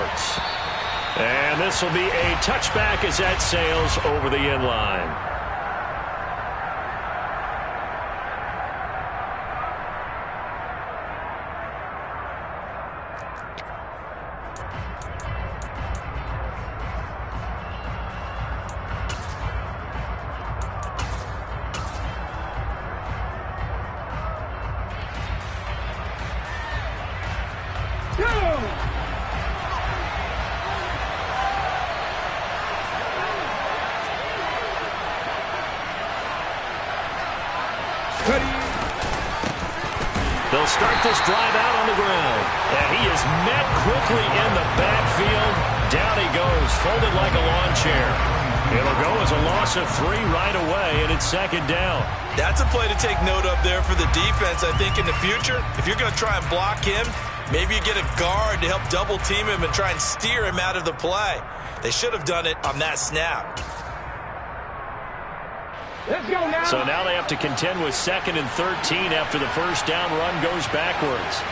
backwards. And this will be a touchback as that sails over the end line. They'll start this drive out on the ground. And he is met quickly in the backfield. Down he goes, folded like a lawn chair. It'll go as a loss of 3 right away, and it's second down. That's a play to take note of there for the defense, I think, in the future. If you're going to try and block him, maybe you get a guard to help double-team him and try and steer him out of the play. They should have done it on that snap. Let's go now. So now they have to contend with 2nd and 13 after the first down run goes backwards.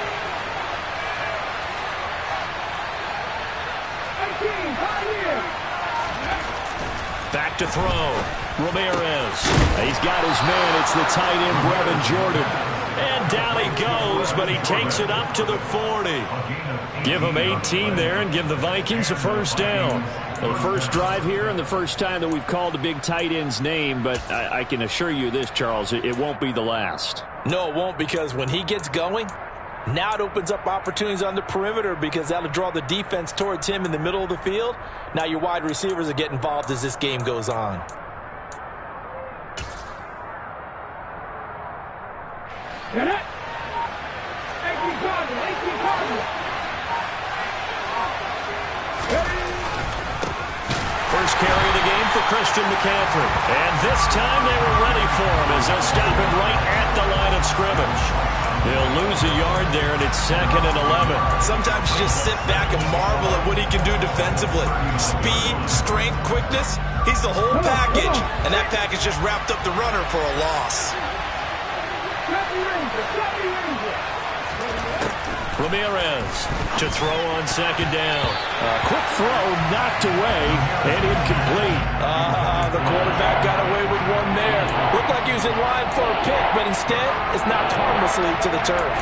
18, back to throw. Ramirez. He's got his man. It's the tight end, Brevin Jordan. And down he goes, but he takes it up to the 40. Give him 18 there and give the Vikings a first down. Well, the first drive here and the first time that we've called the big tight end's name, but I can assure you this, Charles, it won't be the last. No, it won't, because when he gets going, now it opens up opportunities on the perimeter because that'll draw the defense towards him in the middle of the field. Now your wide receivers will get involved as this game goes on. Get it. First carry of the game for Christian McCaffrey. And this time they were ready for him as they'll stop him right at the line of scrimmage. They'll lose a yard there, and it's 2nd and 11. Sometimes you just sit back and marvel at what he can do defensively. Speed, strength, quickness, he's the whole package. And that package just wrapped up the runner for a loss. Ramirez to throw on 2nd down. Quick throw knocked away and incomplete. The quarterback got away with one there. Looked like he was in line for a pick, but instead it's knocked harmlessly to the turf.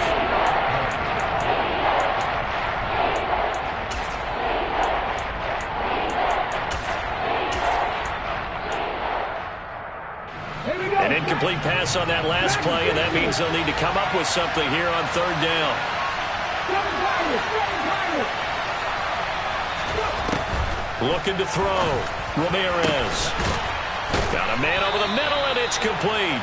An incomplete pass on that last play, and that means they'll need to come up with something here on 3rd down. Looking to throw. Ramirez. Got a man over the middle, and it's complete.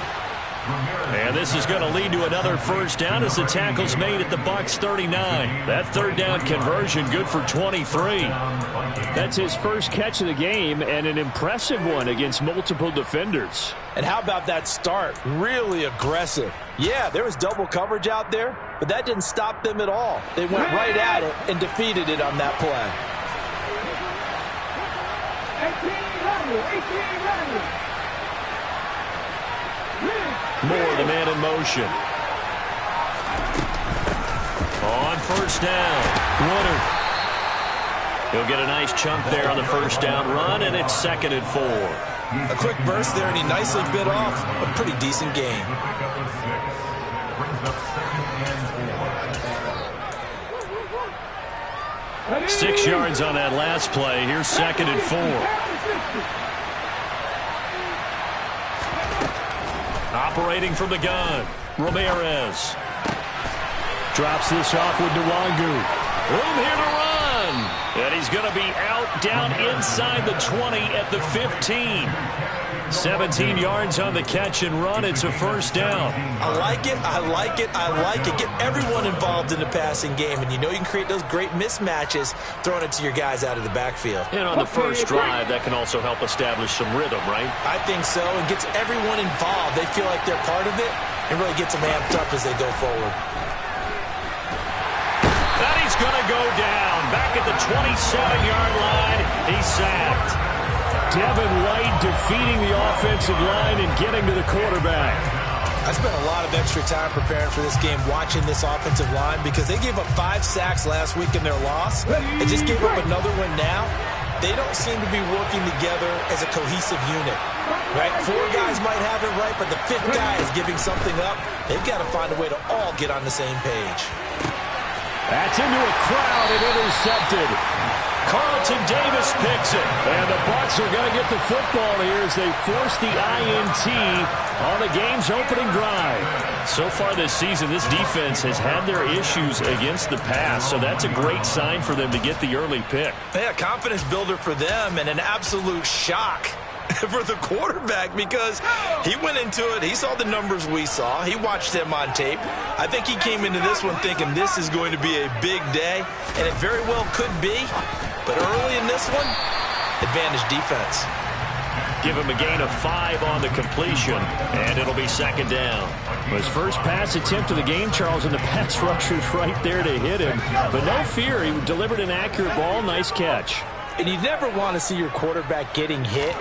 And this is going to lead to another first down as the tackle's made at the Bucs 39. That 3rd down conversion good for 23. That's his first catch of the game and an impressive one against multiple defenders. And how about that start? Really aggressive. Yeah, there was double coverage out there, but that didn't stop them at all. They went right at it and defeated it on that play. 18. Moore, the man in motion. On first down, Woodard. He'll get a nice chunk there on the first down run, and it's 2nd and 4. A quick burst there, and he nicely bit off a pretty decent gain. Six yards on that last play. Here's 2nd and 4. Operating from the gun, Ramirez. Drops this off with Nwangu. Room here to run. And he's going to be out down inside the 20 at the 15. 17 yards on the catch and run. It's a first down. I like it. I like it. I like it. Get everyone involved in the passing game. And you know you can create those great mismatches throwing it to your guys out of the backfield. And on the first drive, that can also help establish some rhythm, right? I think so. And gets everyone involved. They feel like they're part of it and really gets them amped up as they go forward. And he's going to go down. Back at the 27-yard line. He's sacked. Devin White defeating the offensive line and getting to the quarterback. I spent a lot of extra time preparing for this game watching this offensive line because they gave up 5 sacks last week in their loss. They just gave up another one now. They don't seem to be working together as a cohesive unit. Right? 4 guys might have it right, but the 5th guy is giving something up. They've got to find a way to all get on the same page. That's into a crowd and intercepted. Carlton Davis picks it. And the Bucs are going to get the football here as they force the INT on the game's opening drive. So far this season, this defense has had their issues against the pass, so that's a great sign for them to get the early pick. Yeah, confidence builder for them and an absolute shock for the quarterback because he went into it. He saw the numbers we saw. He watched them on tape. I think he came into this one thinking this is going to be a big day, and it very well could be. But early in this one, advantage defense. Give him a gain of 5 on the completion, and it'll be second down. His first pass attempt of the game, Charles, and the pass rusher's right there to hit him. But no fear, he delivered an accurate ball. Nice catch. And you never want to see your quarterback getting hit,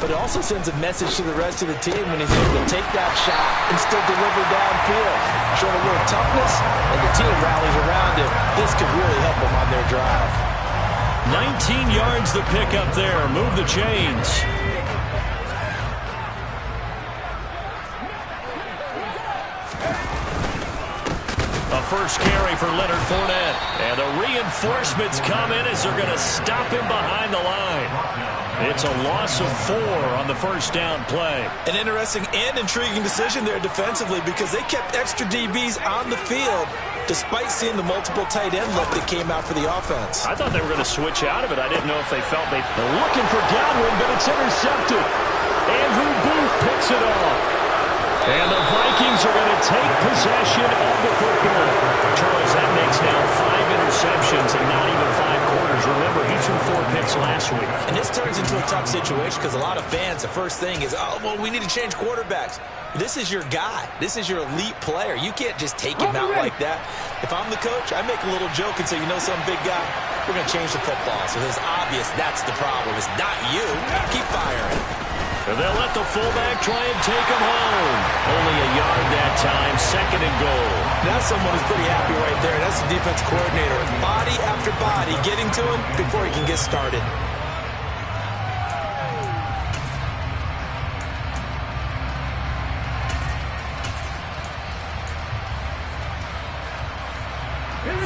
but it also sends a message to the rest of the team when he's able to take that shot and still deliver downfield. Showing a little toughness, and the team rallies around him. This could really help them on their drive. 19 yards the pick up there. Move the chains. A first carry for Leonard Fournette. And the reinforcements come in as they're going to stop him behind the line. It's a loss of 4 on the first down play. An interesting and intriguing decision there defensively because they kept extra DBs on the field despite seeing the multiple tight end look that came out for the offense. I thought they were going to switch out of it. I didn't know if they felt they're looking for Godwin, but it's intercepted. Andrew Booth picks it off. And the Vikings are going to take possession of the football. Charles, that makes now 5 interceptions and not even 5 quarters. Remember, he threw 4 picks last week. And this turns into a tough situation because a lot of fans, the first thing is, oh, well, we need to change quarterbacks. This is your guy. This is your elite player. You can't just take him out like that. If I'm the coach, I make a little joke and say, you know, some big guy, we're going to change the football. So it's obvious that's the problem. It's not you. Keep firing. And they'll let the fullback try and take him home. Only a yard that time, second and goal. Now someone is pretty happy right there. That's the defense coordinator. Body after body getting to him before he can get started.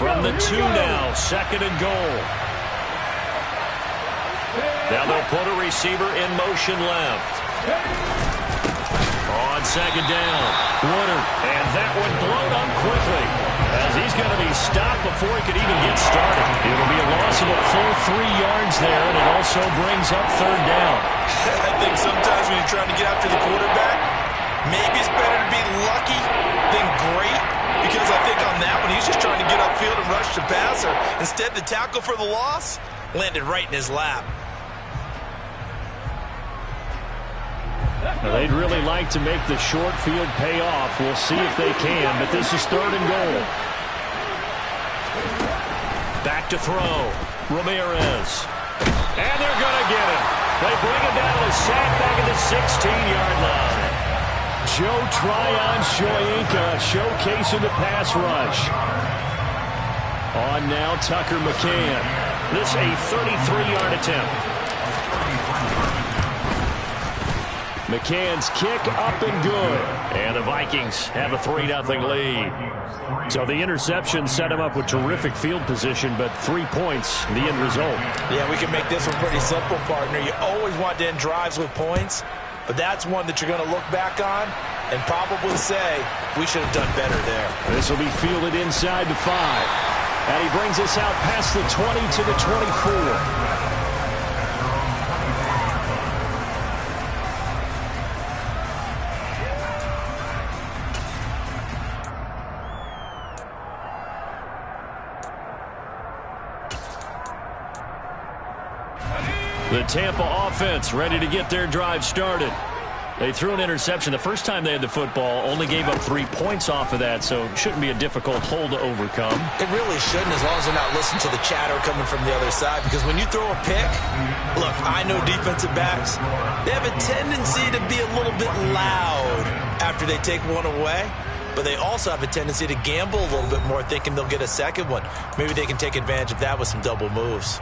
From the 2 now, second and goal. Now they'll put a receiver in motion left. On second down, Woodard, and that one blown up quickly as he's going to be stopped before he could even get started. It'll be a loss of a full 3 yards there, and it also brings up third down. I think sometimes when you're trying to get after the quarterback, maybe it's better to be lucky than great. Because I think on that one, he's just trying to get upfield and rush the passer. Instead, the tackle for the loss landed right in his lap. Now, they'd really like to make the short field pay off. We'll see if they can, but this is third and goal. Back to throw. Ramirez. And they're going to get him. They bring him down to the sack back at the 16-yard line. Joe Tryon-Shoyinka showcasing the pass rush. On now, Tucker McCann. This a 33-yard attempt. McCann's kick up and good. And the Vikings have a 3-0 lead. So the interception set him up with terrific field position, but 3 points, the end result. Yeah, we can make this one pretty simple, partner. You always want to end drives with points. But that's one that you're going to look back on and probably say, we should have done better there. This will be fielded inside the 5. And he brings us out past the 20 to the 24. The Tampa offense ready to get their drive started. They threw an interception the first time they had the football, only gave up 3 points off of that, so it shouldn't be a difficult hole to overcome. It really shouldn't, as long as they're not listening to the chatter coming from the other side, because when you throw a pick, look, I know defensive backs, they have a tendency to be a little bit loud after they take one away, but they also have a tendency to gamble a little bit more, thinking they'll get a second one. Maybe they can take advantage of that with some double moves.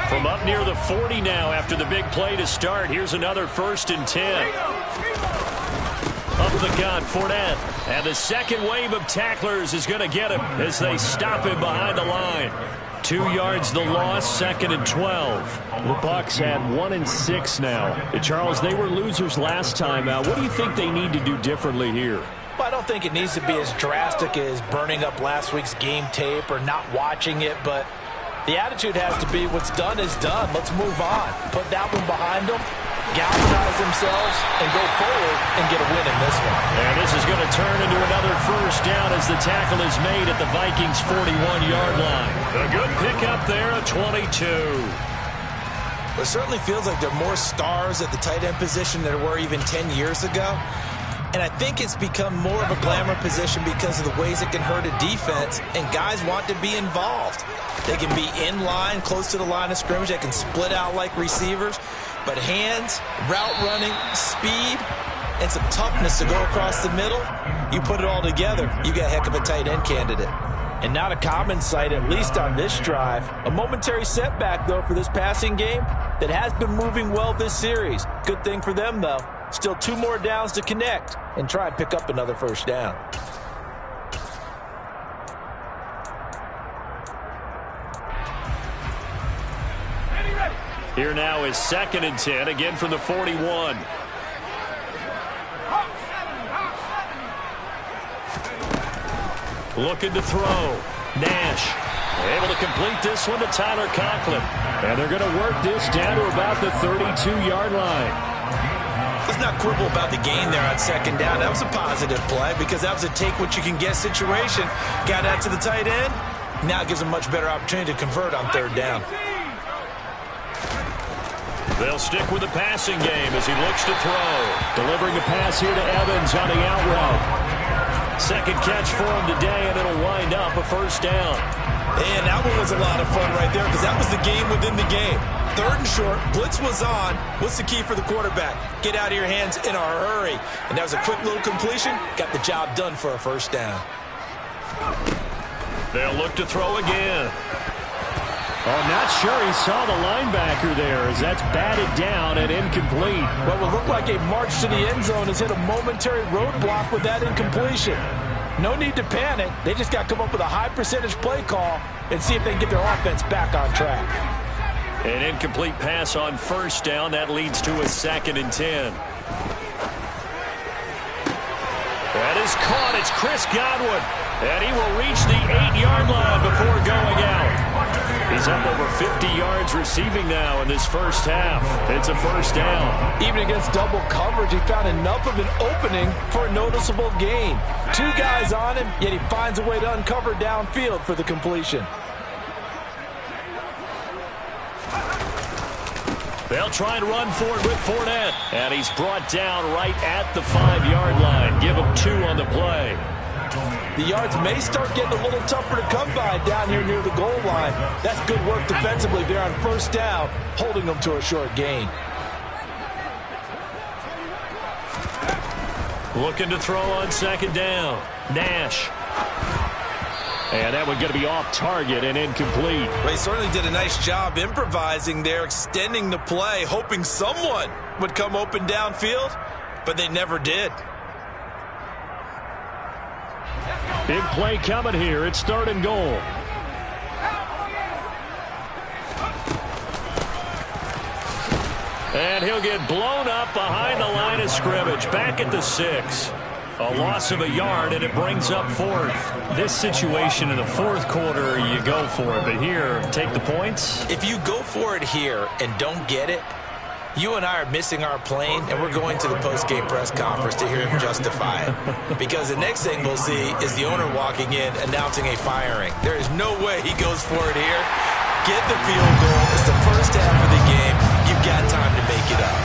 From up near the 40 now after the big play to start. Here's another 1st and 10. Up the gun, Fournette. And the second wave of tacklers is going to get him as they stop him behind the line. 2 yards the loss, 2nd and 12. The Bucs at 1-6 now. Charles, they were losers last time out. What do you think they need to do differently here? Well, I don't think it needs to be as drastic as burning up last week's game tape or not watching it, but the attitude has to be what's done is done. Let's move on. Put that one behind them, galvanize themselves, and go forward and get a win in this one. And this is going to turn into another 1st down as the tackle is made at the Vikings' 41-yard line. A good pickup there, a 22. It certainly feels like there are more stars at the tight end position than there were even 10 years ago. And I think it's become more of a glamour position because of the ways it can hurt a defense, and guys want to be involved. They can be in line, close to the line of scrimmage. They can split out like receivers. But hands, route running, speed, and some toughness to go across the middle, you put it all together, you got a heck of a tight end candidate. And not a common sight, at least on this drive. A momentary setback, though, for this passing game that has been moving well this series. Good thing for them, though. Still 2 more downs to connect and try and pick up another 1st down. Here now is 2nd and 10, again from the 41. Looking to throw. Nash able to complete this one to Tyler Conklin. And they're going to work this down to about the 32-yard line. Let's not quibble about the gain there on 2nd down. That was a positive play because that was a take-what-you-can-get situation. Got out to the tight end. Now it gives them a much better opportunity to convert on 3rd down. They'll stick with the passing game as he looks to throw. Delivering a pass here to Evans on the out route. 2nd catch for him today, and it'll wind up a 1st down. And that one was a lot of fun right there because that was the game within the game. 3rd and short, blitz was on. What's the key for the quarterback? Get out of your hands in a hurry. And that was a quick little completion. Got the job done for a 1st down. They'll look to throw again. Oh, not sure he saw the linebacker there as that's batted down and incomplete. What will look like a march to the end zone has hit a momentary roadblock with that incompletion. No need to panic. They just got to come up with a high percentage play call and see if they can get their offense back on track. An incomplete pass on 1st down. That leads to a 2nd and 10. That is caught. It's Chris Godwin. And he will reach the 8-yard line before going out. He's up over 50 yards receiving now in this 1st half. It's a 1st down. Even against double coverage, he found enough of an opening for a noticeable gain. 2 guys on him, yet he finds a way to uncover downfield for the completion. They'll try and run for it with Fournette. And he's brought down right at the 5-yard line. Give him 2 on the play. The yards may start getting a little tougher to come by down here near the goal line. That's good work defensively there on 1st down, holding them to a short gain. Looking to throw on 2nd down. Nash. And that one going to be off target and incomplete. They certainly did a nice job improvising there, extending the play, hoping someone would come open downfield, but they never did. Big play coming here. It's 3rd and goal. And he'll get blown up behind the line of scrimmage. Back at the 6. A loss of a yard, and it brings up 4th. This situation in the 4th quarter, you go for it. But here, take the points. If you go for it here and don't get it, you and I are missing our plane, and we're going to the post-game press conference to hear him justify it. Because the next thing we'll see is the owner walking in announcing a firing. There is no way he goes for it here. Get the field goal. It's the 1st half of the game. You've got time to make it up.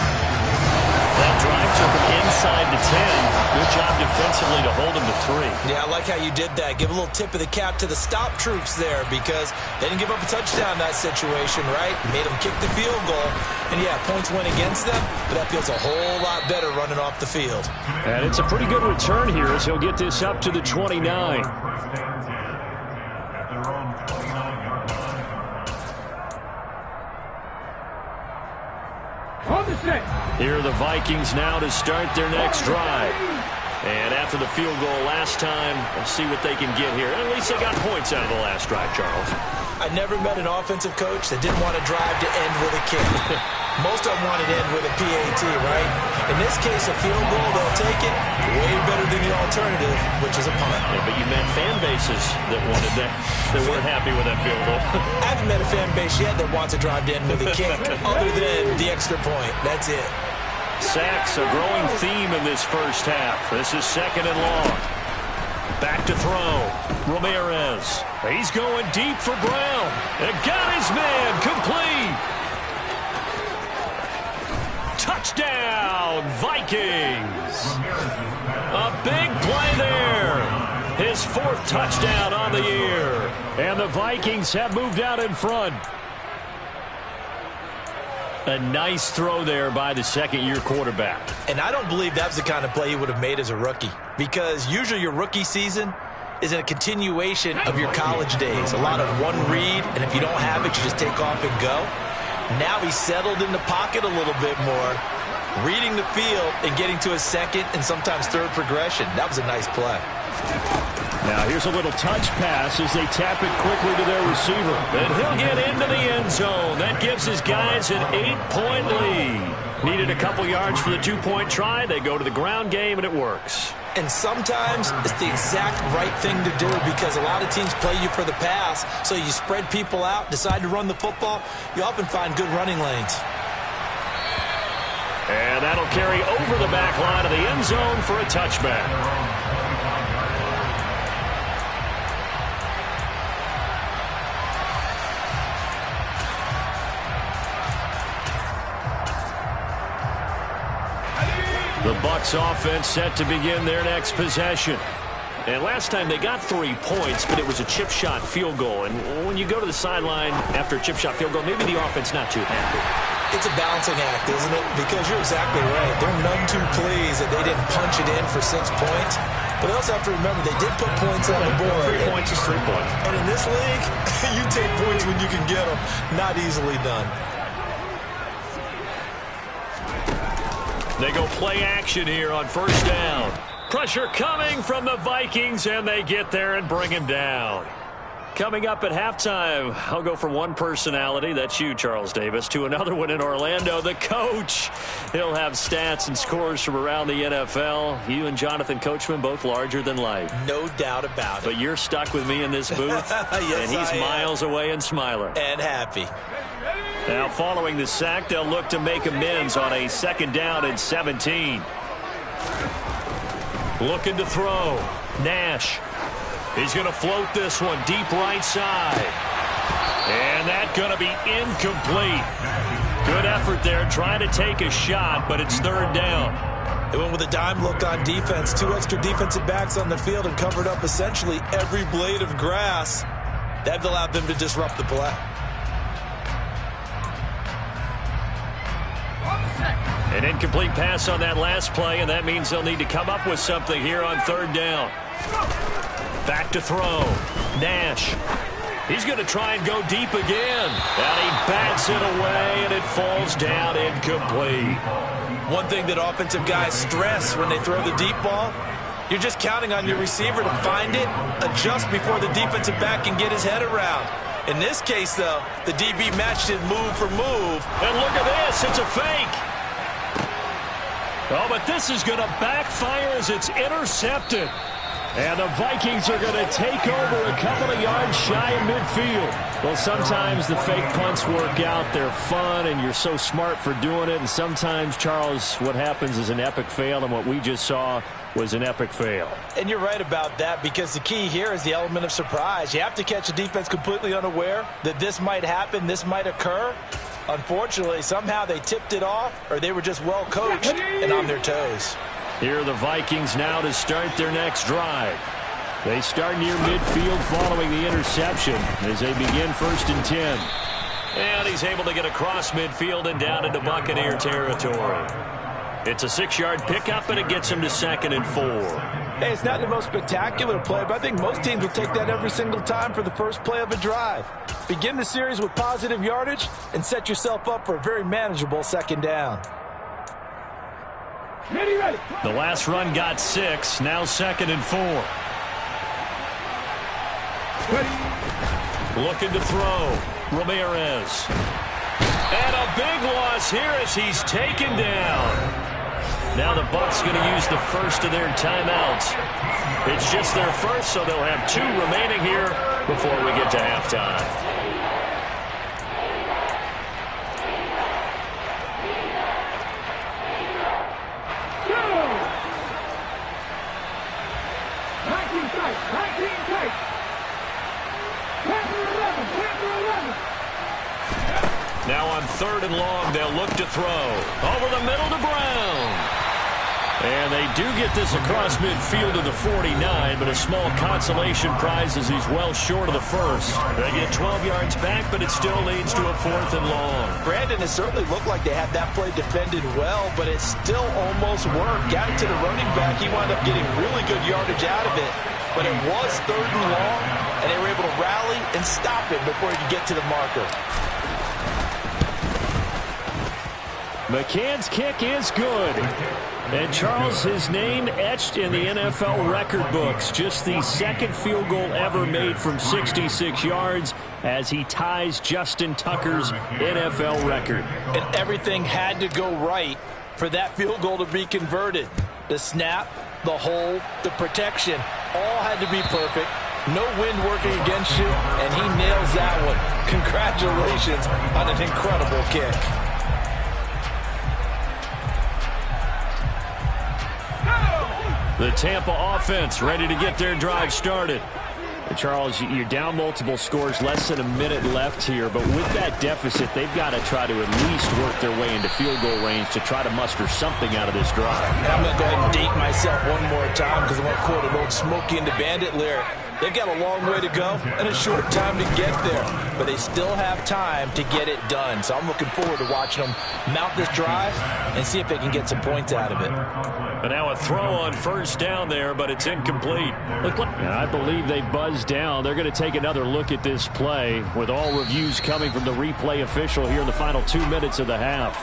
That drive took him inside the 10. Good job defensively to hold him to 3. Yeah, I like how you did that. Give a little tip of the cap to the stop troops there because they didn't give up a touchdown in that situation, right? Made them kick the field goal. And, yeah, points went against them, but that feels a whole lot better running off the field. And it's a pretty good return here as he'll get this up to the 29. Here are the Vikings now to start their next drive. And after the field goal last time, we'll see what they can get here. At least they got points out of the last drive, Charles. I never met an offensive coach that didn't want to drive to end with a kick. Most of them wanted to end with a PAT, right? In this case, a field goal, they'll take it. Way better than the alternative, which is a punt. Yeah, but you met fan bases that wanted that, that weren't happy with that field goal. I haven't met a fan base yet that wants to drive to end with a kick, other than the extra point. That's it. Sacks, a growing theme in this first half. This is 2nd and long. Back to throw. Ramirez. He's going deep for Brown. And got his man complete. Touchdown, Vikings. A big play there. His 4th touchdown on the year. And the Vikings have moved out in front. A nice throw there by the second-year quarterback. And I don't believe that was the kind of play he would have made as a rookie. Because usually your rookie season is a continuation of your college days. A lot of one read, and if you don't have it, you just take off and go. Now he's settled in the pocket a little bit more, reading the field and getting to his 2nd and sometimes 3rd progression. That was a nice play. Now here's a little touch pass as they tap it quickly to their receiver. And he'll get into the end zone. That gives his guys an 8-point lead. Needed a couple yards for the 2-point try. They go to the ground game, and it works. And sometimes it's the exact right thing to do because a lot of teams play you for the pass. So you spread people out, decide to run the football. You often find good running lanes. And that'll carry over the back line of the end zone for a touchback. The Bucs offense set to begin their next possession. And last time they got 3 points, but it was a chip shot field goal. And when you go to the sideline after a chip shot field goal, maybe the offense not too happy. It's a balancing act, isn't it? Because you're exactly right. They're none too pleased that they didn't punch it in for 6 points. But they also have to remember they did put points on the board. 3 points is 3 points. And in this league, you take points when you can get them. Not easily done. They go play action here on 1st down. Pressure coming from the Vikings, and they get there and bring him down. Coming up at halftime, I'll go from one personality, that's you, Charles Davis, to another one in Orlando, the coach. He'll have stats and scores from around the NFL. You and Jonathan Coachman, both larger than life. No doubt about it. But you're stuck with me in this booth, yes, and he's miles away and smiling. And happy. Now, following the sack, they'll look to make amends on a 2nd down and 17. Looking to throw. Nash. He's going to float this one deep right side. And that's going to be incomplete. Good effort there trying to take a shot, but it's 3rd down. They went with a dime look on defense. 2 extra defensive backs on the field and covered up essentially every blade of grass. That allowed them to disrupt the play. An incomplete pass on that last play, and that means they'll need to come up with something here on 3rd down. Back to throw. Nash. He's going to try and go deep again. And he bats it away, and it falls down incomplete. One thing that offensive guys stress when they throw the deep ball, you're just counting on your receiver to find it, adjust before the defensive back can get his head around. In this case, though, the DB matched it move for move. And look at this. It's a fake. Oh, but this is going to backfire as it's intercepted. And the Vikings are going to take over a couple of yards shy of midfield. Well, sometimes the fake punts work out. They're fun, and you're so smart for doing it. And sometimes, Charles, what happens is an epic fail, and what we just saw was an epic fail. And you're right about that, because the key here is the element of surprise. You have to catch the defense completely unaware that this might happen, this might occur. Unfortunately, somehow they tipped it off, or they were just well coached and on their toes. Here are the Vikings now to start their next drive. They start near midfield following the interception as they begin 1st and 10. And he's able to get across midfield and down into Buccaneer territory. It's a 6-yard pickup, and it gets him to 2nd and 4. Hey, it's not the most spectacular play, but I think most teams will take that every single time for the first play of a drive. Begin the series with positive yardage and set yourself up for a very manageable 2nd down. Ready. The last run got 6, now 2nd and 4. Ready. Looking to throw. Ramirez. And a big loss here as he's taken down. Now the Bucs going to use the first of their timeouts. It's just their first, so they'll have 2 remaining here before we get to halftime. Now on 3rd and long, they'll look to throw. Over the middle to Brown. And they do get this across midfield to the 49, but a small consolation prize as he's well short of the first. They get 12 yards back, but it still leads to a 4th and long. Brandon, it certainly looked like they had that play defended well, but it still almost worked. Got it to the running back. He wound up getting really good yardage out of it. But it was 3rd and long, and they were able to rally and stop it before he could get to the marker. McCann's kick is good. And Charles, his name etched in the NFL record books. Just the 2nd field goal ever made from 66 yards as he ties Justin Tucker's NFL record. And everything had to go right for that field goal to be converted. The snap, the hold, the protection, all had to be perfect. No wind working against you, and he nails that one. Congratulations on an incredible kick. The Tampa offense ready to get their drive started. And Charles, you're down multiple scores, less than a minute left here, but with that deficit, they've got to try to at least work their way into field goal range to try to muster something out of this drive. And I'm going to go ahead and date myself one more time because I want to quote an old Smokey and the Bandit lyric. They've got a long way to go and a short time to get there, but they still have time to get it done. So I'm looking forward to watching them mount this drive and see if they can get some points out of it. And now a throw on 1st down there, but it's incomplete. And I believe they buzzed down. They're going to take another look at this play with all reviews coming from the replay official here in the final 2 minutes of the half.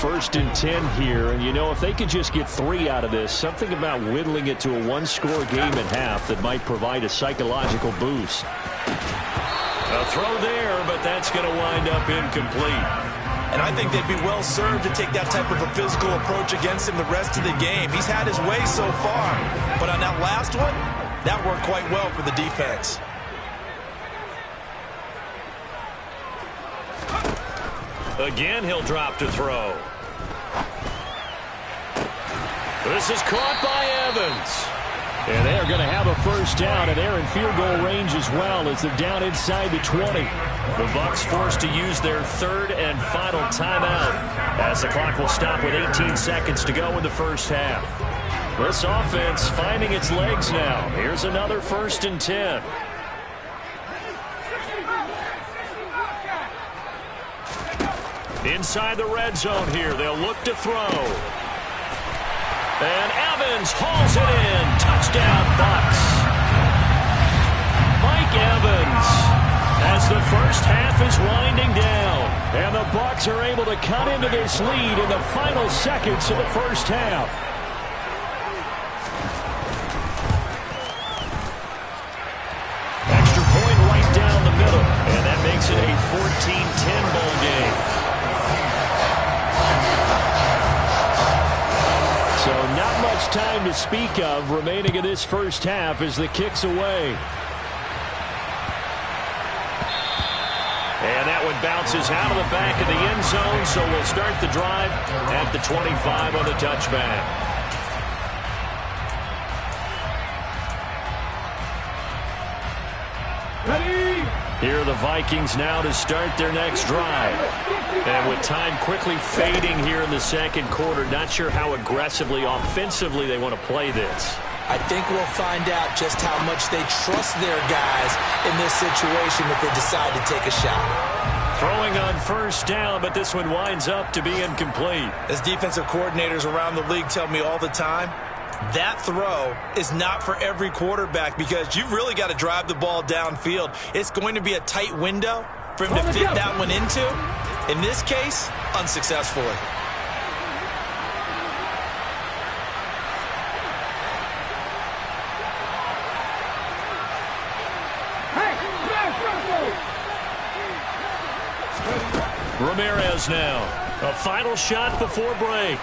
First and 10 here, and you know, if they could just get 3 out of this, something about whittling it to a 1-score game at half that might provide a psychological boost. A throw there, but that's going to wind up incomplete. And I think they'd be well served to take that type of a physical approach against him the rest of the game. He's had his way so far, but on that last one, that worked quite well for the defense. Again, he'll drop to throw. This is caught by Evans. And they're going to have a 1st down, and they're in field goal range as well as they're down inside the 20. The Bucs forced to use their 3rd and final timeout as the clock will stop with 18 seconds to go in the first half. This offense finding its legs now. Here's another 1st and 10. Inside the red zone here, they'll look to throw. And Evans hauls it in. Touchdown, Bucs. Mike Evans, as the first half is winding down. And the Bucs are able to cut into this lead in the final seconds of the first half. Extra point right down the middle. And that makes it a 14-10 ball game. So not much time to speak of remaining in this first half as the kick's away. bounces out of the back of the end zone, so we'll start the drive at the 25 on the touchback. Ready? Here are the Vikings now to start their next drive. And with time quickly fading here in the second quarter, not sure how aggressively, offensively they want to play this. I think we'll find out just how much they trust their guys in this situation if they decide to take a shot. Throwing on first down, but this one winds up to be incomplete. As defensive coordinators around the league tell me all the time, that throw is not for every quarterback because you've really got to drive the ball downfield. It's going to be a tight window for him to fit that one into. In this case, unsuccessfully. Ramirez now. A final shot before break.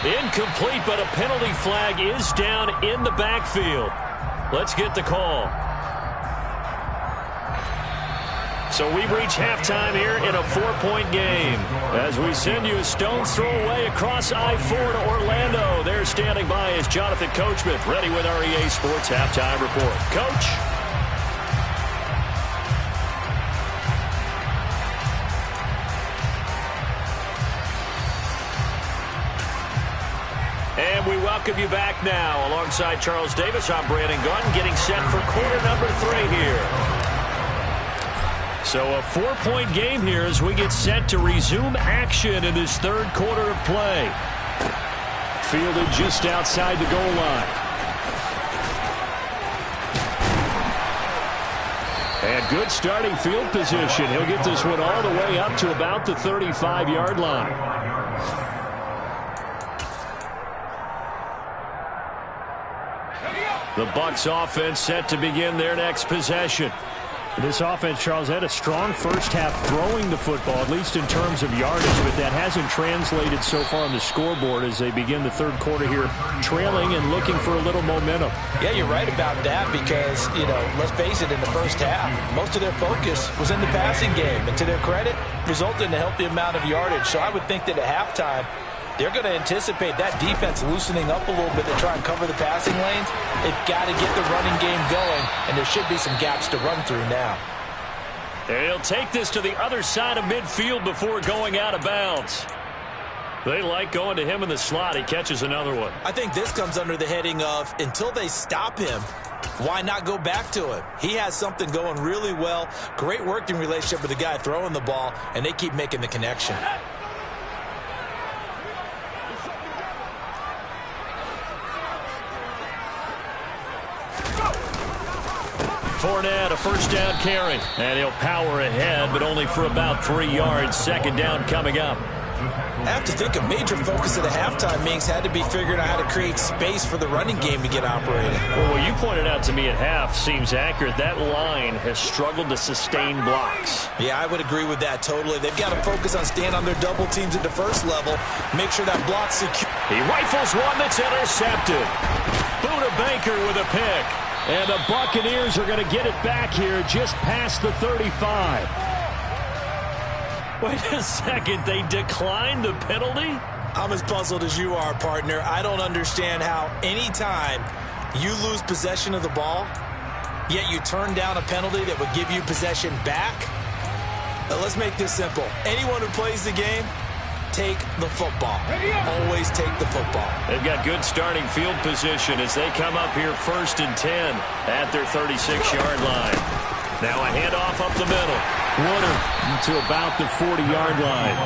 Incomplete, but a penalty flag is down in the backfield. Let's get the call. So we've reached halftime here in a 4-point game. As we send you a stone's throw away across I-4 to Orlando. There standing by is Jonathan Coachman, ready with our EA Sports Halftime Report. Coach? And we welcome you back now. Alongside Charles Davis, I'm Brandon Gordon, getting set for quarter number 3 here. So a 4-point game here as we get set to resume action in this third quarter of play. Fielded just outside the goal line. And good starting field position. He'll get this one all the way up to about the 35-yard line. The Bucs offense set to begin their next possession. This offense, Charles, had a strong first half throwing the football, at least in terms of yardage, but that hasn't translated so far on the scoreboard as they begin the third quarter here, trailing and looking for a little momentum. Yeah, you're right about that because, let's face it, in the first half, most of their focus was in the passing game, and to their credit, resulted in a healthy amount of yardage. So I would think that at halftime, they're going to anticipate that defense loosening up a little bit to try and cover the passing lanes. They've got to get the running game going, and there should be some gaps to run through now. And he'll take this to the other side of midfield before going out of bounds. They like going to him in the slot. He catches another one. I think this comes under the heading of until they stop him, why not go back to him? He has something going really well. Great working relationship with the guy throwing the ball, and they keep making the connection. Fournette, a first down carry. And he'll power ahead, but only for about 3 yards. Second down coming up. I have to think a major focus of the halftime meetings had to be figuring out how to create space for the running game to get operating. Well, what you pointed out to me at half seems accurate. That line has struggled to sustain blocks. Yeah, I would agree with that totally. They've got to focus on staying on their double teams at the first level. Make sure that block's secure. He rifles one that's intercepted. Buda Baker with a pick. And the Buccaneers are going to get it back here just past the 35. Wait a second. They declined the penalty? I'm as puzzled as you are, partner. I don't understand how any time you lose possession of the ball, yet you turn down a penalty that would give you possession back. Now, let's make this simple. Anyone who plays the game, take the football. Always take the football. They've got good starting field position as they come up here 1st and 10 at their 36-yard line. Now a handoff up the middle. Woodard to about the 40-yard line.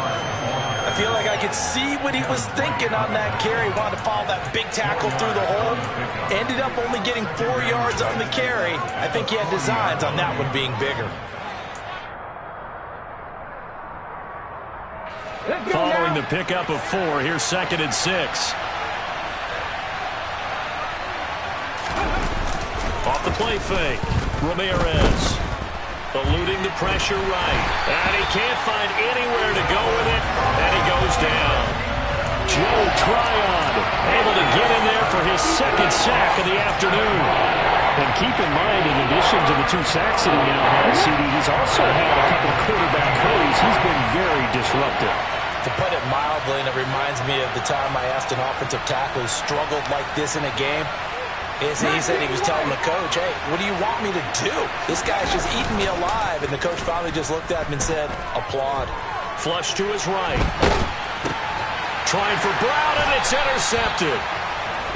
I feel like I could see what he was thinking on that carry. Wanted to follow that big tackle through the hole. Ended up only getting 4 yards on the carry. I think he had designs on that one being bigger. Following the pickup of 4, here's 2nd and 6. Off the play fake. Ramirez eluding the pressure right. And he can't find anywhere to go with it. And he goes down. Joe Tryon able to get in there for his second sack of the afternoon. And keep in mind, in addition to the 2 sacks that he now has, CD, he's also had a couple of quarterback hurries. He's been very disruptive. To put it mildly, and it reminds me of the time I asked an offensive tackle who struggled like this in a game. He said he was telling the coach, hey, what do you want me to do? This guy's just eating me alive. And the coach finally just looked at him and said, applaud. Flush to his right. Trying for Brown, and it's intercepted.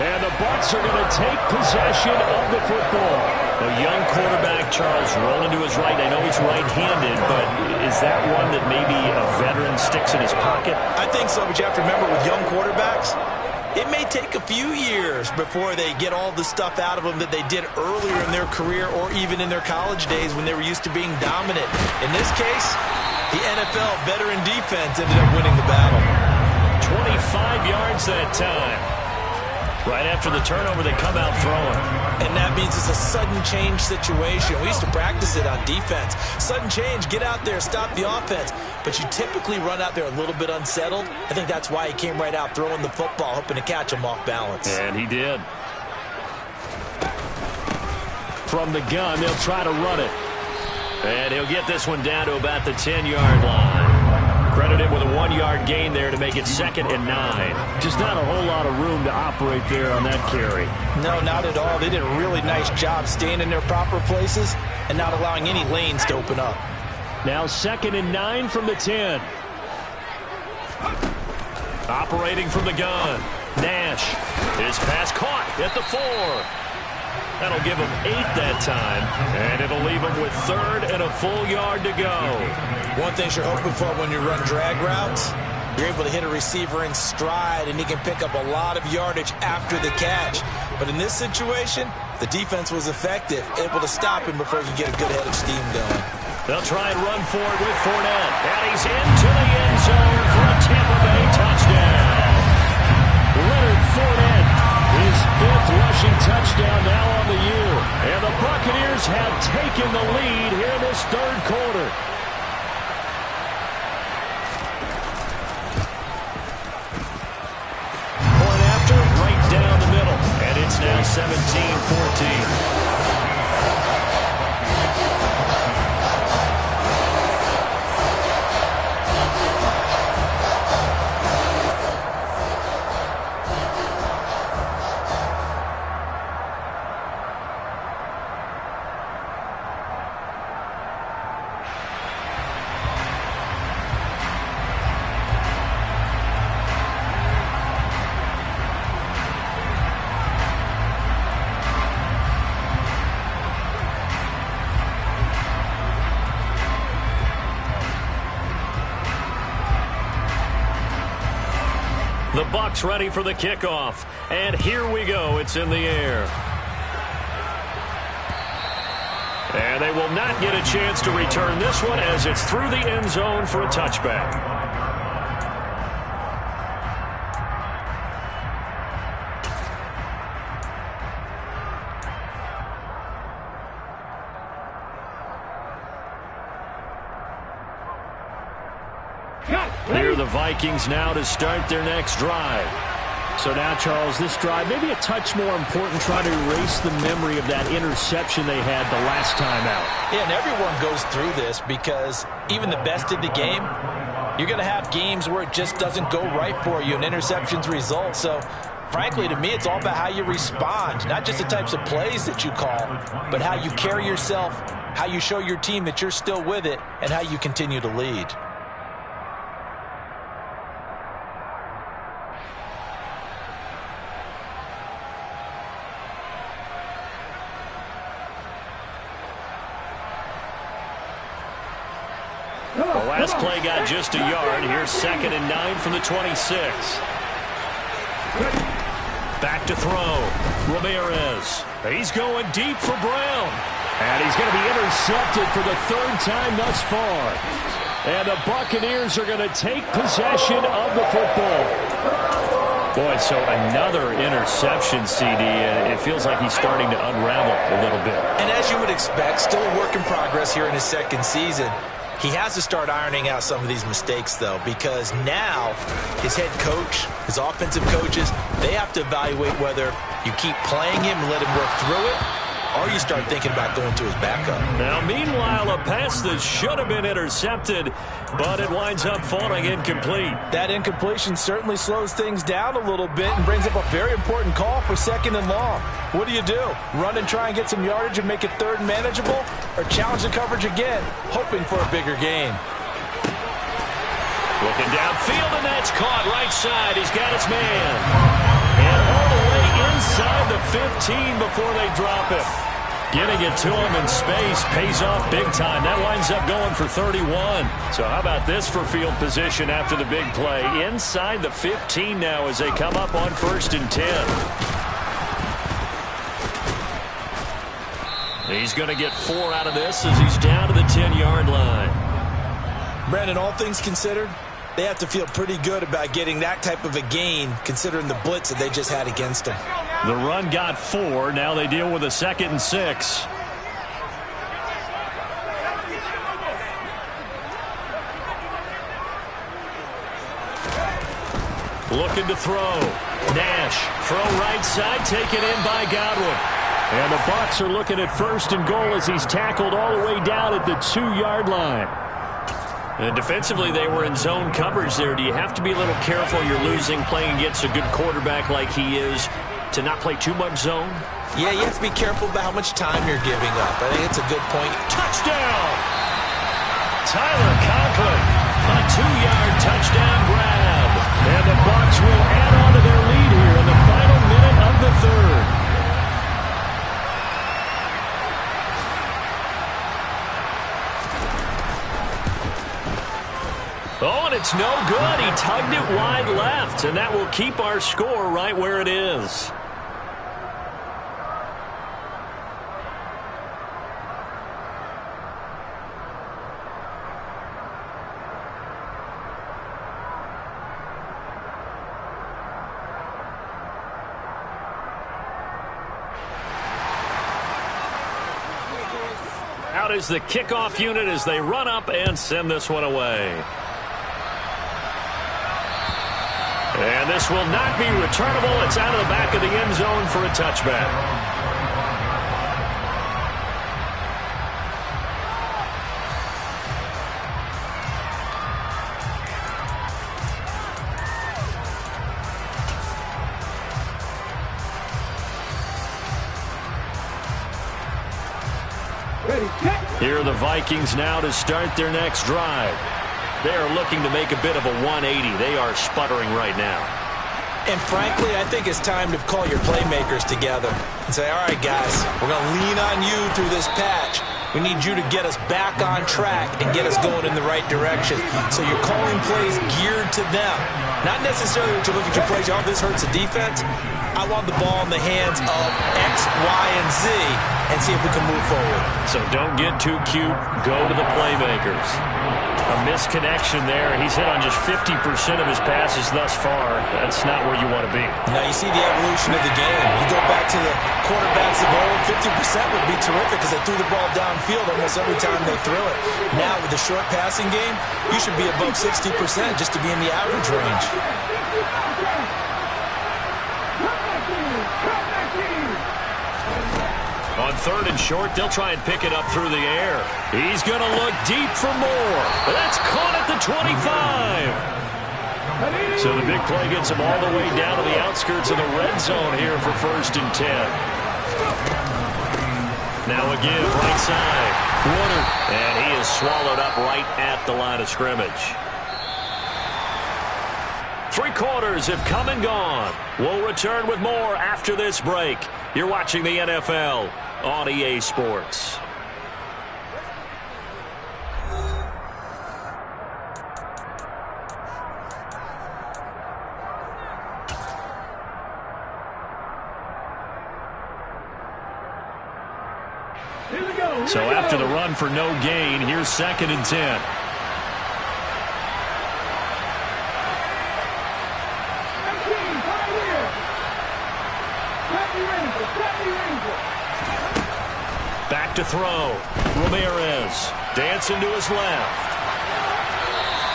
And the Bucs are going to take possession of the football. A young quarterback, Charles, rolling to his right. I know he's right-handed, but is that one that maybe a veteran sticks in his pocket? I think so, but you have to remember with young quarterbacks, it may take a few years before they get all the stuff out of them that they did earlier in their career or even in their college days when they were used to being dominant. In this case, the NFL veteran defense ended up winning the battle. 25 yards that time. Right after the turnover, they come out throwing. And that means it's a sudden change situation. We used to practice it on defense. Sudden change, get out there, stop the offense. But you typically run out there a little bit unsettled. I think that's why he came right out throwing the football, hoping to catch him off balance. And he did. From the gun, they'll try to run it. And he'll get this one down to about the 10-yard line. Credited with a 1-yard gain there to make it 2nd and 9. Just not a whole lot of room to operate there on that carry. No, not at all. They did a really nice job staying in their proper places and not allowing any lanes to open up. Now 2nd and 9 from the 10. Operating from the gun. Nash. His pass caught at the 4. That'll give him 8 that time, and it'll leave him with 3rd and a full yard to go. One thing you're hoping for when you run drag routes, you're able to hit a receiver in stride, and he can pick up a lot of yardage after the catch. But in this situation, the defense was effective, able to stop him before you get a good head of steam going. They'll try and run for it with Fournette, and he's into the end zone for a Tampa Bay touchdown. Leonard Fournette, his 5th rushing touchdown now on the year. And the Buccaneers have taken the lead here in this 3rd quarter. Point after, right down the middle. And it's now 17-14. The Bucs ready for the kickoff. And here we go. It's in the air. And they will not get a chance to return this one as it's through the end zone for a touchback. Here are the Vikings now to start their next drive. So now, Charles, this drive maybe a touch more important, trying to erase the memory of that interception they had the last time out. Yeah, and everyone goes through this because even the best in the game, you're going to have games where it just doesn't go right for you and interceptions result. So, frankly, to me, it's all about how you respond, not just the types of plays that you call, but how you carry yourself, how you show your team that you're still with it, and how you continue to lead. The last play got just a yard. Here's 2nd and 9 from the 26. Back to throw. Ramirez. He's going deep for Brown. And he's going to be intercepted for the 3rd time thus far. And the Buccaneers are going to take possession of the football. Boy, so another interception, CD, and it feels like he's starting to unravel a little bit. And as you would expect, still a work in progress here in his 2nd season. He has to start ironing out some of these mistakes, though, because now his head coach, his offensive coaches, they have to evaluate whether you keep playing him and let him work through it, or you start thinking about going to his backup. Now, meanwhile, a pass that should have been intercepted, but it winds up falling incomplete. That incompletion certainly slows things down a little bit and brings up a very important call for 2nd and long. What do? Run and try and get some yardage and make it 3rd and manageable, or challenge the coverage again, hoping for a bigger gain? Looking downfield, and that's caught right side. He's got his man. And all the way inside the 15 before they drop it. Getting it to him in space pays off big time. That winds up going for 31. So how about this for field position after the big play? Inside the 15 now as they come up on 1st and 10. He's going to get 4 out of this as he's down to the 10-yard line. Brandon, all things considered, they have to feel pretty good about getting that type of a gain considering the blitz that they just had against them. The run got 4. Now they deal with a 2nd and 6. Looking to throw. Nash, throw right side, taken in by Godwin. And the Bucs are looking at 1st and goal as he's tackled all the way down at the 2-yard line. And defensively, they were in zone coverage there. Do you have to be a little careful? You're losing, playing against a good quarterback like he is, to not play too much zone? Yeah, you have to be careful about how much time you're giving up. I think it's a good point. Touchdown! Tyler Conklin, a 2-yard touchdown grab. And the Bucs will add on to their lead here in the final minute of the 3rd. Oh, and it's no good. He tugged it wide left, and that will keep our score right where it is. Out is the kickoff unit as they run up and send this one away. And this will not be returnable. It's out of the back of the end zone for a touchback. Here are the Vikings now to start their next drive. They are looking to make a bit of a 180. They are sputtering right now. And frankly, I think it's time to call your playmakers together and say, all right, guys, we're going to lean on you through this patch. We need you to get us back on track and get us going in the right direction. So you're calling plays geared to them. Not necessarily to look at your plays, oh, this hurts the defense. I want the ball in the hands of X, Y, and Z and see if we can move forward. So don't get too cute. Go to the playmakers. A misconnection there. He's hit on just 50% of his passes thus far. That's not where you want to be. Now you see the evolution of the game. You go back to the quarterbacks of old, 50% would be terrific because they threw the ball downfield almost every time they threw it. Now with the short passing game, you should be above 60% just to be in the average range. On 3rd and short, they'll try and pick it up through the air. He's going to look deep for more. That's caught at the 25. So the big play gets him all the way down to the outskirts of the red zone here for 1st and 10. Now again, right side. Woodard. And he is swallowed up right at the line of scrimmage. 3 quarters have come and gone. We'll return with more after this break. You're watching the NFL on EA Sports. So after the run for no gain, here's 2nd and 10. Back Back to throw. Ramirez dancing to his left.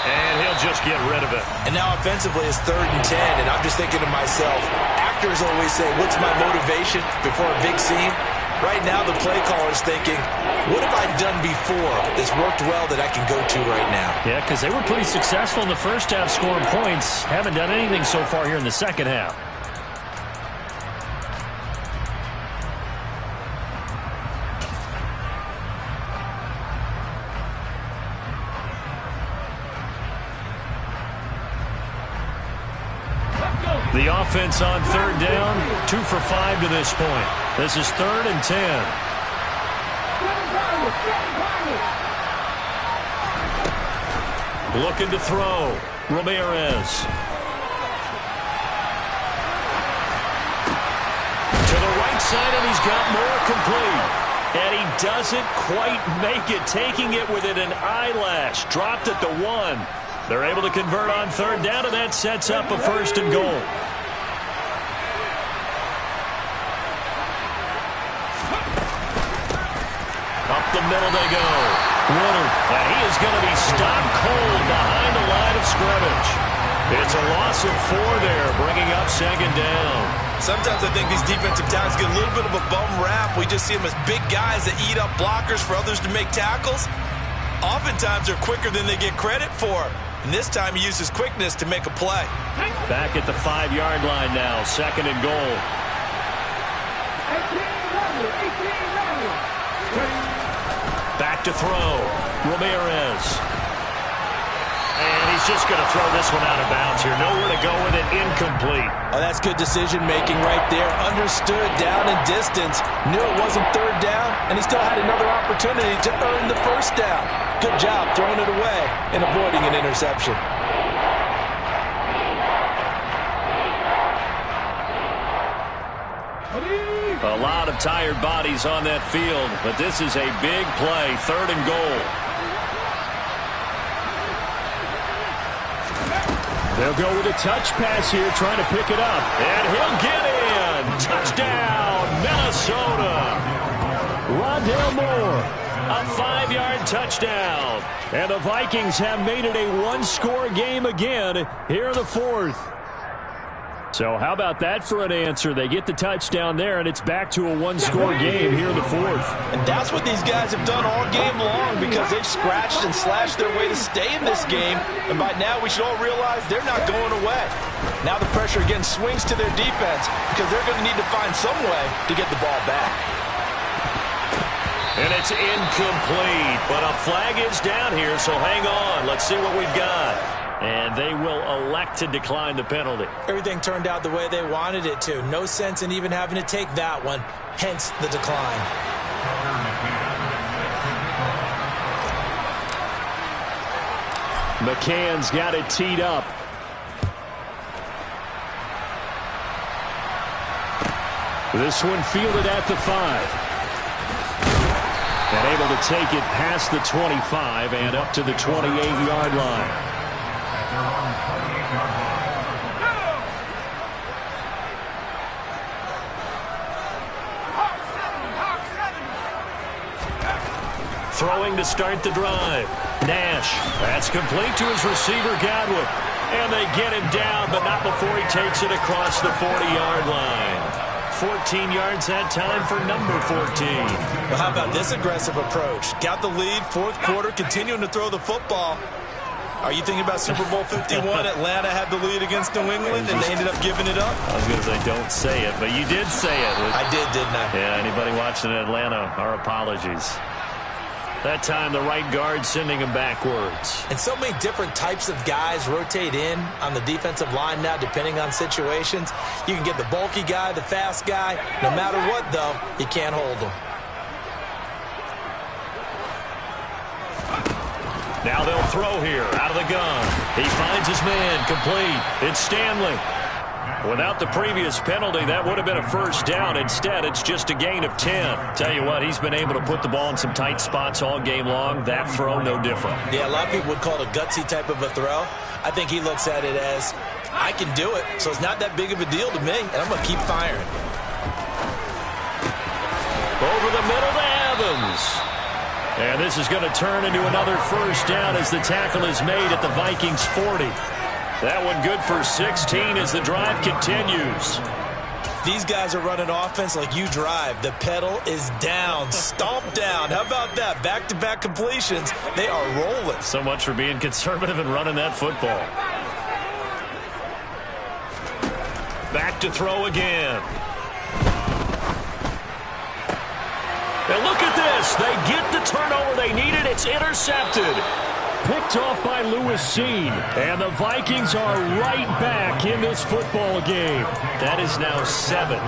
And he'll just get rid of it. And now offensively it's 3rd and 10, and I'm just thinking to myself, actors always say, what's my motivation before a big scene? Right now the play caller's thinking, what have I done before that's worked well that I can go to right now? Yeah, because they were pretty successful in the first half scoring points. Haven't done anything so far here in the second half. The offense on 3rd down, 2 for 5 to this point. This is 3rd and 10. Looking to throw. Ramirez. To the right side, and he's got more complete. And he doesn't quite make it, taking it within an eyelash. Dropped at the 1. They're able to convert on 3rd down, and that sets up a 1st and goal. Up the middle they go. Woodard, and he is going to be stopped cold behind the line of scrimmage. It's a loss of 4 there, bringing up 2nd down. Sometimes I think these defensive tackles get a little bit of a bum rap. We just see them as big guys that eat up blockers for others to make tackles. Oftentimes they're quicker than they get credit for. And this time he uses quickness to make a play. Back at the 5-yard line now, 2nd and goal. Back to throw. Ramirez. And he's just going to throw this one out of bounds here. Nowhere to go with it. Incomplete. Oh, that's good decision-making right there. Understood down and distance. Knew it wasn't 3rd down, and he still had another opportunity to earn the 1st down. Good job throwing it away and avoiding an interception. A lot of tired bodies on that field, but this is a big play. 3rd and goal. They'll go with a touch pass here, trying to pick it up. And he'll get in. Touchdown, Minnesota. Rondale Moore, a 5-yard touchdown. And the Vikings have made it a 1-score game again here in the 4th. So how about that for an answer? They get the touchdown there, and it's back to a 1-score game here in the 4th. And that's what these guys have done all game long, because they've scratched and slashed their way to stay in this game. And by now we should all realize they're not going away. Now the pressure again swings to their defense, because they're going to need to find some way to get the ball back. And it's incomplete, but a flag is down here, so hang on. Let's see what we've got. And they will elect to decline the penalty. Everything turned out the way they wanted it to. No sense in even having to take that one, hence the decline. McCann's got it teed up. This one fielded at the 5. And able to take it past the 25 and up to the 28-yard line. Throwing to start the drive. Nash. That's complete to his receiver, Godwin. And they get him down, but not before he takes it across the 40-yard line. 14 yards that time for number 14. Well, how about this aggressive approach? Got the lead, 4th quarter, continuing to throw the football. Are you thinking about Super Bowl 51? Atlanta had the lead against New England, and they ended up giving it up? I was going to say, don't say it, but you did say it. I did, didn't I? Yeah, anybody watching in Atlanta, our apologies. That time, the right guard sending him backwards. And so many different types of guys rotate in on the defensive line now, depending on situations. You can get the bulky guy, the fast guy. No matter what, though, you can't hold them. Now they'll throw here, out of the gun. He finds his man, complete. It's Stanley. Without the previous penalty, that would have been a 1st down. Instead, it's just a gain of 10. Tell you what, he's been able to put the ball in some tight spots all game long. That throw, no different. Yeah, a lot of people would call it a gutsy type of a throw. I think he looks at it as, I can do it, so it's not that big of a deal to me, and I'm going to keep firing. Over the middle to Evans. And this is going to turn into another first down as the tackle is made at the Vikings 40. That one good for 16 as the drive continues. These guys are running offense like you drive. The pedal is down, stomp down. How about that? Back-to-back completions. They are rolling. So much for being conservative and running that football. Back to throw again. And look at this. They get the turnover they needed. It's intercepted. Picked off by Lewis Seen. And the Vikings are right back in this football game. That is now 7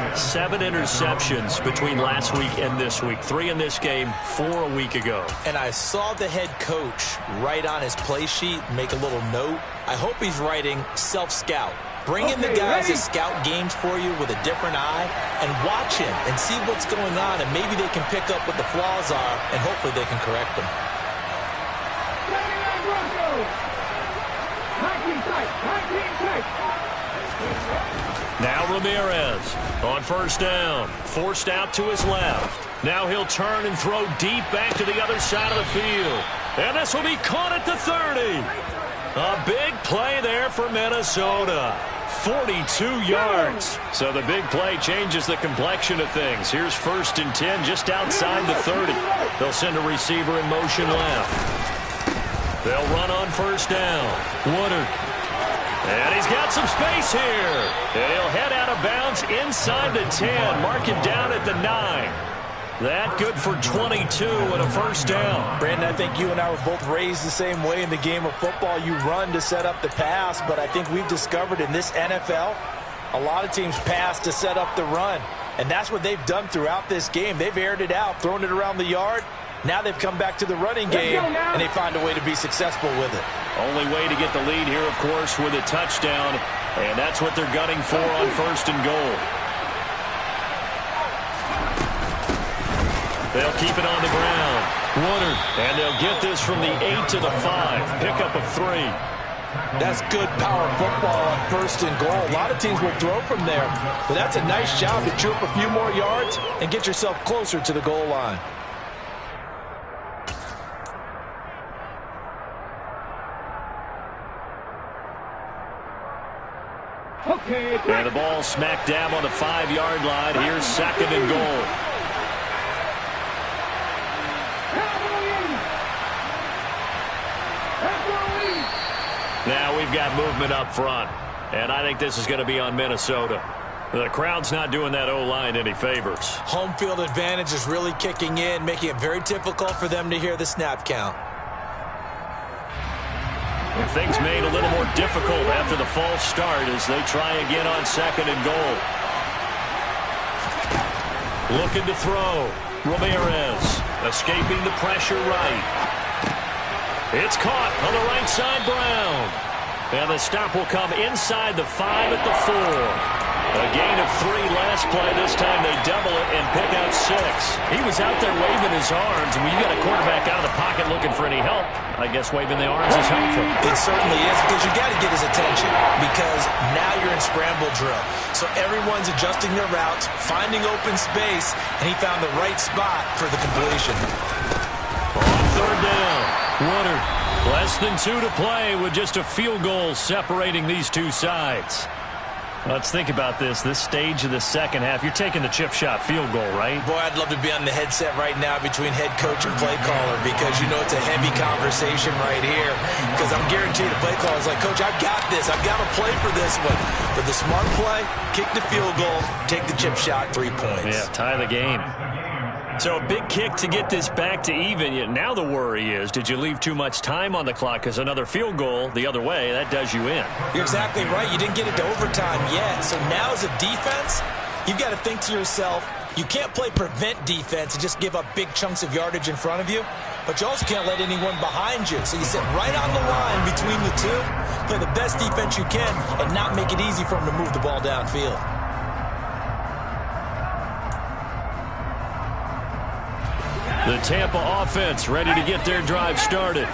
interceptions between last week and this week. 3 in this game, 4 a week ago. And I saw the head coach write on his play sheet, make a little note. I hope he's writing self-scout. Bring in the guys that scout games for you with a different eye and watch him and see what's going on, and maybe they can pick up what the flaws are, and hopefully they can correct them. Now Ramirez on first down, forced out to his left. Now he'll turn and throw deep back to the other side of the field. And this will be caught at the 30. A big play there for Minnesota. 42 yards. So the big play changes the complexion of things. Here's 1st and 10 just outside the 30. They'll send a receiver in motion left. They'll run on first down. Woodard. And he's got some space here. And he'll head out of bounds inside the 10. Mark it down at the 9. That good for 22 and a first down. Brandon, I think you and I were both raised the same way in the game of football. You run to set up the pass, but I think we've discovered in this NFL, a lot of teams pass to set up the run. And that's what they've done throughout this game. They've aired it out, thrown it around the yard. Now they've come back to the running game, and they find a way to be successful with it. Only way to get the lead here, of course, with a touchdown. And that's what they're gunning for on 1st and goal. They'll keep it on the ground. Woodard. And they'll get this from the 8 to the 5. Pickup of 3. That's good power football on 1st and goal. A lot of teams will throw from there. But that's a nice job to chew up a few more yards and get yourself closer to the goal line. And the ball smack dab on the 5-yard line. Here's 2nd and goal. Now we've got movement up front, and I think this is going to be on Minnesota. The crowd's not doing that O-line any favors. Home field advantage is really kicking in, making it very difficult for them to hear the snap count. And things made a little more difficult after the false start as they try again on 2nd and goal. Looking to throw. Ramirez escaping the pressure right. It's caught on the right side, Brown. And the stop will come inside the 5 at the 4. A gain of 3 last play. This time they double it and pick out 6. He was out there waving his arms, and when you got a quarterback out of the pocket looking for any help, I guess waving the arms is helpful. It certainly is, because you got to get his attention, because now you're in scramble drill. So everyone's adjusting their routes, finding open space, and he found the right spot for the completion. On 3rd down. Woodard, less than 2 to play with just a field goal separating these two sides. Let's think about this stage of the second half. You're taking the chip shot field goal, right? Boy, I'd love to be on the headset right now between head coach and play caller, because you know it's a heavy conversation right here. Because I'm guaranteed the play caller is like, Coach, I've got this. I've got to play for this one. But the smart play, kick the field goal, take the chip shot, 3 points. Yeah, tie the game. So a big kick to get this back to even. Yet now the worry is, did you leave too much time on the clock? Because another field goal the other way, that does you in. You're exactly right. You didn't get it to overtime yet. So now as a defense, you've got to think to yourself, you can't play prevent defense and just give up big chunks of yardage in front of you. But you also can't let anyone behind you. So you sit right on the line between the two, play the best defense you can, and not make it easy for them to move the ball downfield. The Tampa offense ready to get their drive started.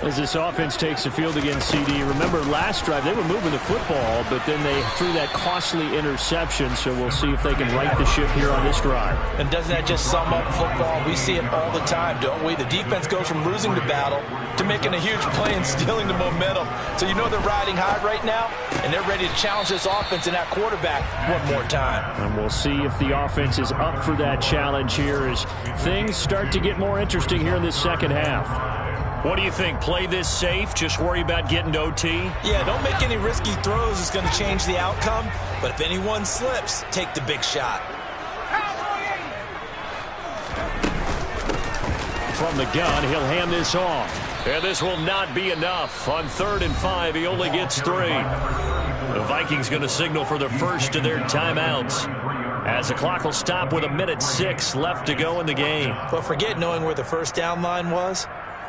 As this offense takes the field against CD, remember last drive they were moving the football, but then they threw that costly interception, so we'll see if they can right the ship here on this drive. And doesn't that just sum up football? We see it all the time, don't we? The defense goes from losing the battle to making a huge play and stealing the momentum. So you know they're riding high right now, and they're ready to challenge this offense and that quarterback one more time. And we'll see if the offense is up for that challenge here as things start to get more interesting here in this second half. What do you think? Play this safe? Just worry about getting to OT? Yeah, don't make any risky throws. It's going to change the outcome. But if anyone slips, take the big shot. From the gun, he'll hand this off. And this will not be enough. On 3rd and 5, he only gets 3. The Vikings going to signal for the first of their timeouts, as the clock will stop with 1:06 left to go in the game. But forget knowing where the first down line was.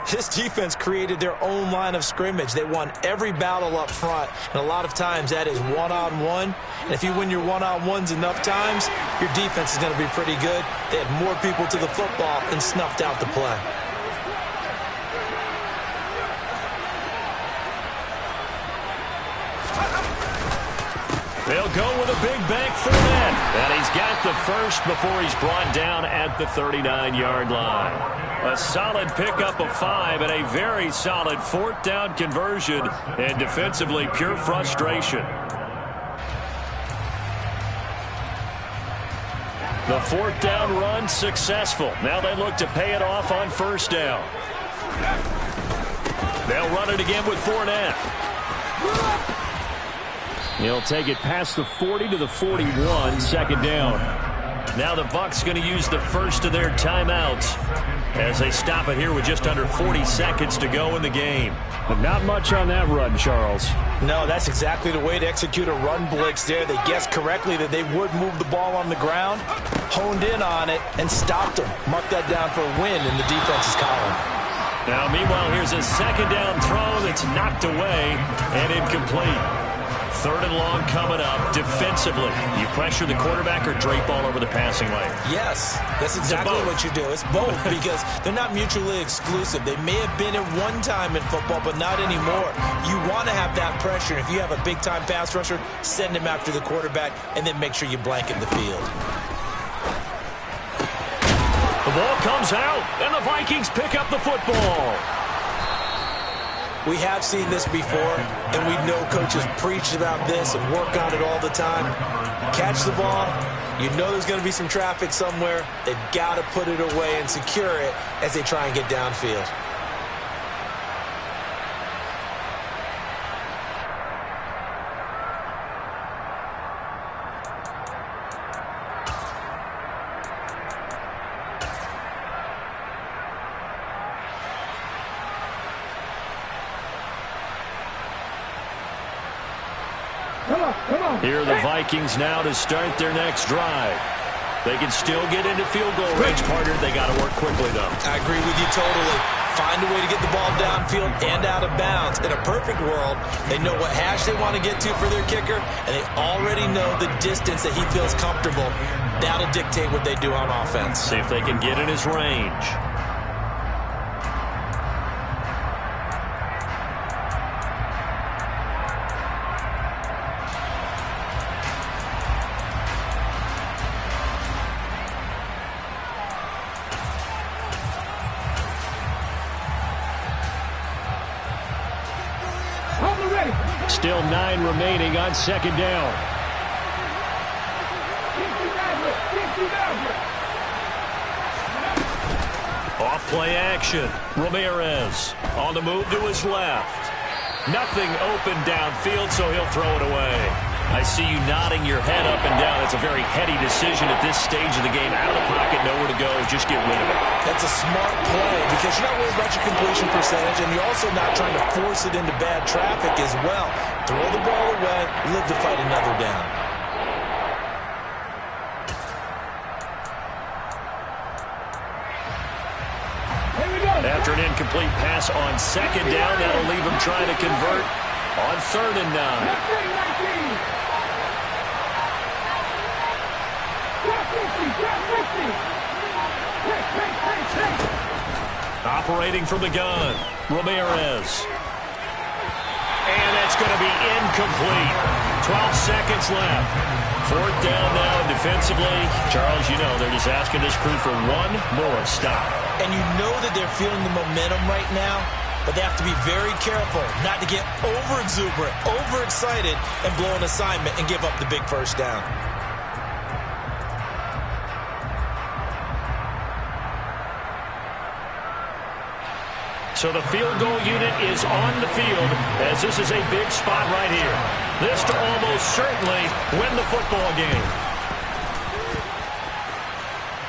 This defense created their own line of scrimmage. They won every battle up front, and a lot of times that is one-on-one. And if you win your one-on-ones enough times, your defense is going to be pretty good. They had more people to the football and snuffed out the play. They'll go with a big bank for that. And he's got the first before he's brought down at the 39-yard line. A solid pickup of 5 and a very solid 4th down conversion. And defensively, pure frustration. The 4th down run successful. Now they look to pay it off on 1st down. They'll run it again with Fournette. He'll take it past the 40 to the 41, 2nd down. Now the Bucs going to use the first of their timeouts as they stop it here with just under 40 seconds to go in the game. But not much on that run, Charles. No, that's exactly the way to execute a run blitz there. They guessed correctly that they would move the ball on the ground, honed in on it, and stopped them. Mark that down for a win in the defense's column. Now, meanwhile, here's a 2nd down throw that's knocked away and incomplete. 3rd and long coming up. Defensively, you pressure the quarterback or drape all over the passing lane? Yes, that's exactly what you do. It's both because they're not mutually exclusive. They may have been at one time in football, but not anymore. You want to have that pressure. If you have a big-time pass rusher, send him after the quarterback, and then make sure you blanket the field. The ball comes out, and the Vikings pick up the football. We have seen this before, and we know coaches preach about this and work on it all the time. Catch the ball. You know there's going to be some traffic somewhere. They've got to put it away and secure it as they try and get downfield. Here are the Vikings now to start their next drive. They can still get into field goal range, partner. They got to work quickly, though. I agree with you totally. Find a way to get the ball downfield and out of bounds. In a perfect world, they know what hash they want to get to for their kicker, and they already know the distance that he feels comfortable. That'll dictate what they do on offense. See if they can get in his range. Still 9 remaining on 2nd down. Off play action. Ramirez on the move to his left. Nothing open downfield, so he'll throw it away. I see you nodding your head up and down. That's a very heady decision at this stage of the game. Out of the pocket, nowhere to go. Just get rid of it. That's a smart play because you're not worried about your completion percentage, and you're also not trying to force it into bad traffic as well. Throw the ball away, live to fight another down. After an incomplete pass on 2nd down, that'll leave him trying to convert on 3rd and 9. Operating from the gun, Ramirez. And that's going to be incomplete. 12 seconds left. Fourth down now defensively. Charles, you know, they're just asking this crew for one more stop. And you know that they're feeling the momentum right now, but they have to be very careful not to get over-exuberant, overexcited, and blow an assignment and give up the big first down. So the field goal unit is on the field as this is a big spot right here. This to almost certainly win the football game.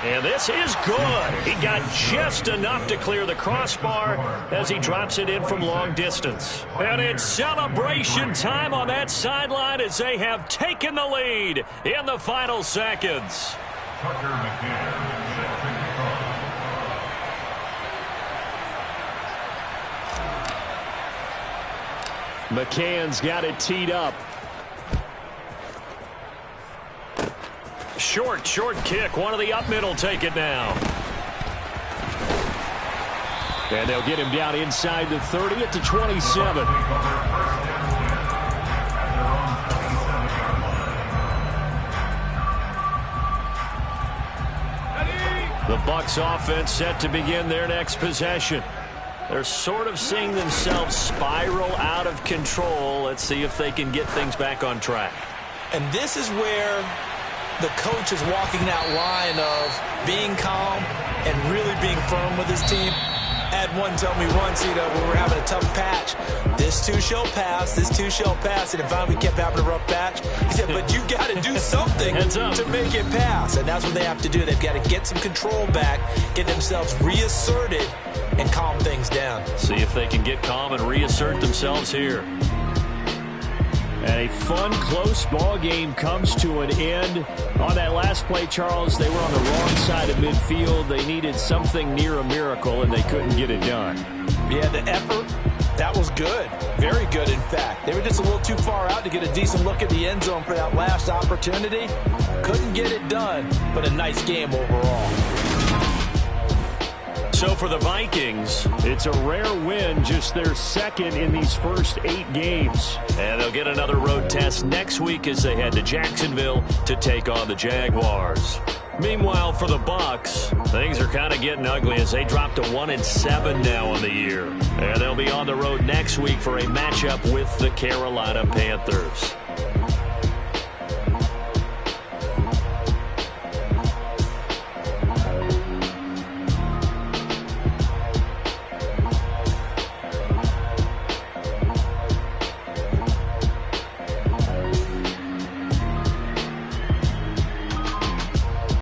And this is good. He got just enough to clear the crossbar as he drops it in from long distance. And it's celebration time on that sideline as they have taken the lead in the final seconds. McCann's got it teed up. Short kick. One of the up middle take it now. And they'll get him down inside the 30 at the 27. The Bucs offense set to begin their next possession. They're sort of seeing themselves spiral out of control. Let's see if they can get things back on track. And this is where the coach is walking that line of being calm and really being firm with his team. I had one tell me once, you know, when we were having a tough patch, this too shall pass, this too shall pass. And if finally we kept having a rough patch, he said, but you got to do something to make it pass. And that's what they have to do. They've got to get some control back, get themselves reasserted, and calm things down. See if they can get calm and reassert themselves here. And a fun, close ball game comes to an end. On that last play, Charles, they were on the wrong side of midfield. They needed something near a miracle, and they couldn't get it done. Yeah, the effort, that was good. Very good, in fact. They were just a little too far out to get a decent look at the end zone for that last opportunity. Couldn't get it done, but a nice game overall. So for the Vikings, it's a rare win, just their second in these first 8 games. And they'll get another road test next week as they head to Jacksonville to take on the Jaguars. Meanwhile, for the Bucs, things are kind of getting ugly as they drop to 1-7 now on the year. And they'll be on the road next week for a matchup with the Carolina Panthers.